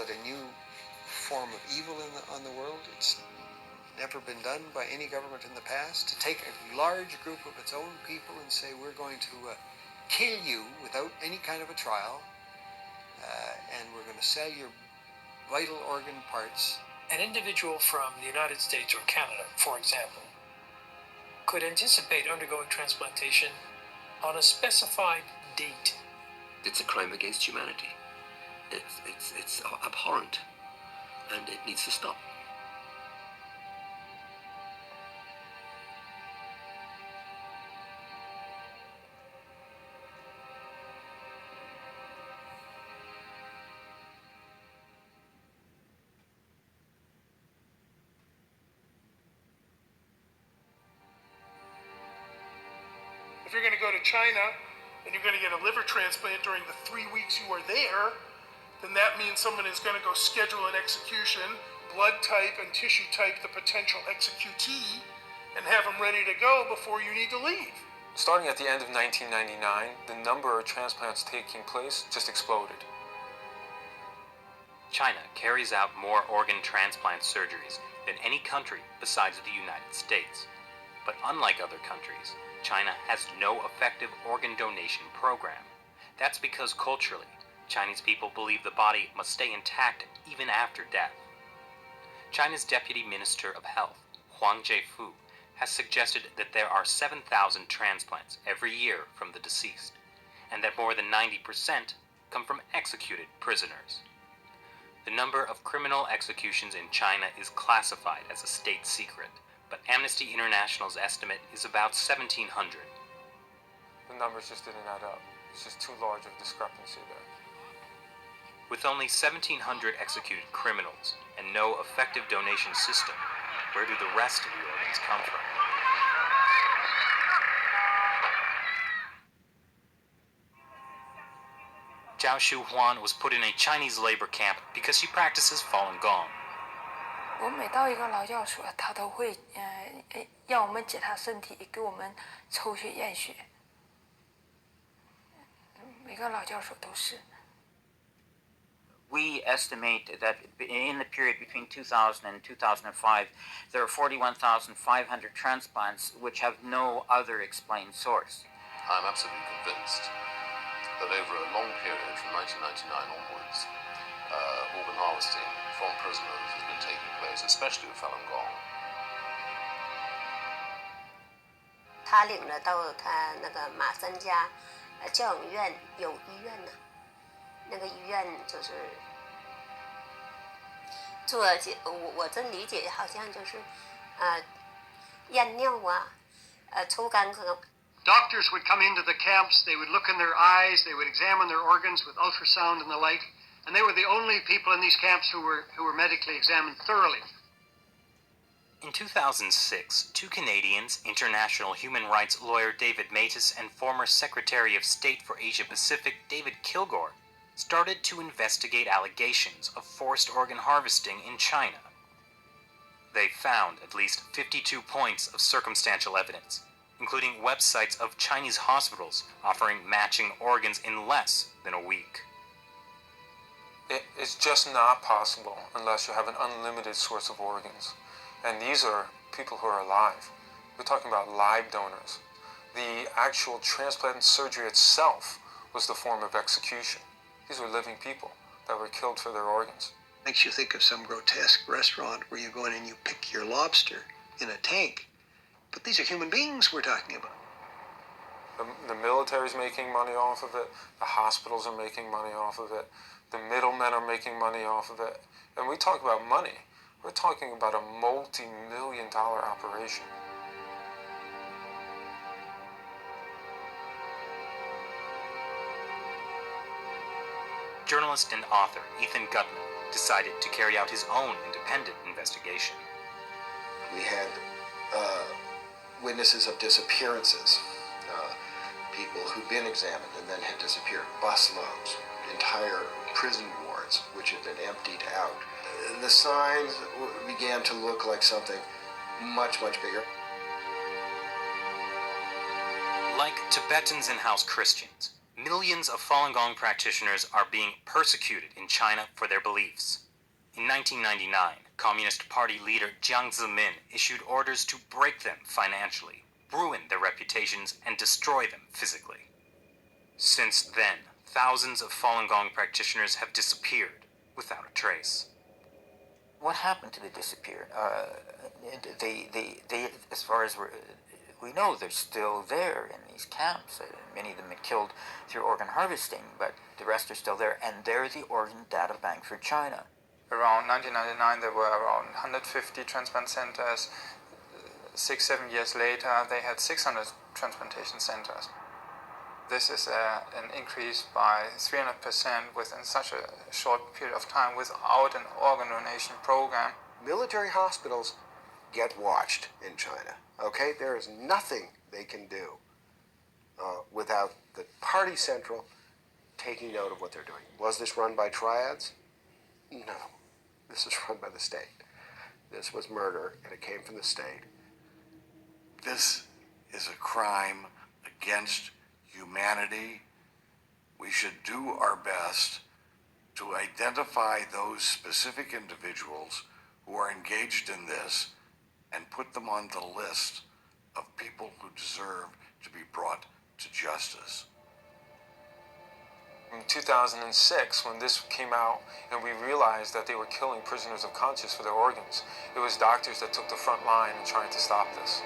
it a new form of evil on the world. It's never been done by any government in the past, to take a large group of its own people and say, we're going to kill you without any kind of a trial, and we're going to sell your vital organ parts. An individual from the United States or Canada, for example, could anticipate undergoing transplantation on a specified date. It's a crime against humanity. It's abhorrent, and it needs to stop. If you're going to go to China and you're going to get a liver transplant during the 3 weeks you are there, then that means someone is going to go schedule an execution, blood type and tissue type the potential executee, and have them ready to go before you need to leave. Starting at the end of 1999, the number of transplants taking place just exploded. China carries out more organ transplant surgeries than any country besides the United States. But unlike other countries, China has no effective organ donation program. That's because culturally, Chinese people believe the body must stay intact even after death. China's Deputy Minister of Health, Huang Zhefu, has suggested that there are 7,000 transplants every year from the deceased, and that more than 90% come from executed prisoners. The number of criminal executions in China is classified as a state secret, but Amnesty International's estimate is about 1,700. The numbers just didn't add up. It's just too large of a discrepancy there. With only 1,700 executed criminals and no effective donation system, where do the rest of the organs come from? Zhao Shuhuan was put in a Chinese labor camp because she practices Falun Gong. 我每到一个劳教所，他都会让我们检查身体，给我们抽血验血。每个劳教所都是。 We estimate that in the period between 2000 and 2005, there are 41,500 transplants which have no other explained source. I'm absolutely convinced that over a long period from 1999 onwards, organ harvesting from prisoners has been taking place, especially with Falun Gong. 他领了到他那个马三家教养院有医院呢，那个医院就是做我这理解好像就是验尿啊，抽干咳。 Doctors would come into the camps, they would look in their eyes, they would examine their organs with ultrasound and the like, and they were the only people in these camps who were medically examined thoroughly. In 2006, two Canadians, international human rights lawyer David Matas and former Secretary of State for Asia Pacific David Kilgore, started to investigate allegations of forced organ harvesting in China. They found at least 52 points of circumstantial evidence, including websites of Chinese hospitals offering matching organs in less than a week. It's just not possible unless you have an unlimited source of organs. And these are people who are alive. We're talking about live donors. The actual transplant surgery itself was the form of execution. These were living people that were killed for their organs. Makes you think of some grotesque restaurant where you go in and you pick your lobster in a tank. But these are human beings we're talking about. The military's making money off of it. The hospitals are making money off of it. The middlemen are making money off of it. And we talk about money. We're talking about a multi-million-dollar operation. Journalist and author Ethan Gutman decided to carry out his own independent investigation. We had witnesses of disappearances, people who'd been examined and then had disappeared, busloads, entire prison wards which had been emptied out. The signs began to look like something much, much bigger. Like Tibetans and house Christians, Millions of Falun Gong practitioners are being persecuted in China for their beliefs. In 1999, Communist Party leader Jiang Zemin issued orders to break them financially, ruin their reputations, and destroy them physically. Since then, thousands of Falun Gong practitioners have disappeared without a trace. What happened to the disappeared? As far as we know, they're still there in these camps. Many of them had killed through organ harvesting, but the rest are still there, and they're the organ data bank for China. Around 1999, there were around 150 transplant centers. 6-7 years later, they had 600 transplantation centers. This is an increase by 300% within such a short period of time without an organ donation program. Military hospitals get watched in China, okay? There is nothing they can do without the Party Central taking note of what they're doing. Was this run by triads? No. This is run by the state. This was murder, and it came from the state. This is a crime against humanity. We should do our best to identify those specific individuals who are engaged in this and put them on the list of people who deserve to be brought to justice. In 2006, when this came out and we realized that they were killing prisoners of conscience for their organs, it was doctors that took the front line in trying to stop this.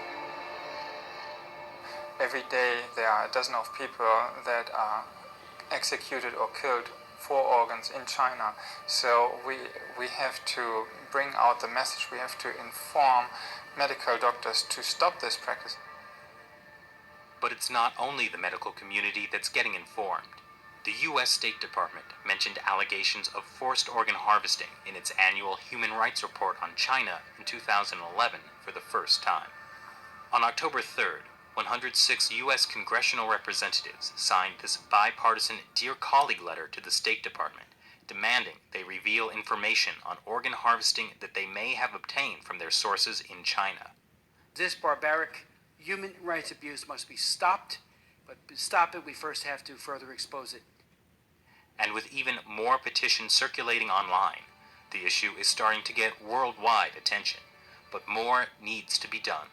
Every day there are a dozen of people that are executed or killed for organs in China. So we have to bring out the message. We have to inform medical doctors to stop this practice. But it's not only the medical community that's getting informed. The U.S. State Department mentioned allegations of forced organ harvesting in its annual Human Rights Report on China in 2011 for the first time. On October 3rd, 106 U.S. congressional representatives signed this bipartisan Dear Colleague letter to the State Department, demanding they reveal information on organ harvesting that they may have obtained from their sources in China. This barbaric human rights abuse must be stopped, but to stop it, we first have to further expose it. And with even more petitions circulating online, the issue is starting to get worldwide attention, but more needs to be done.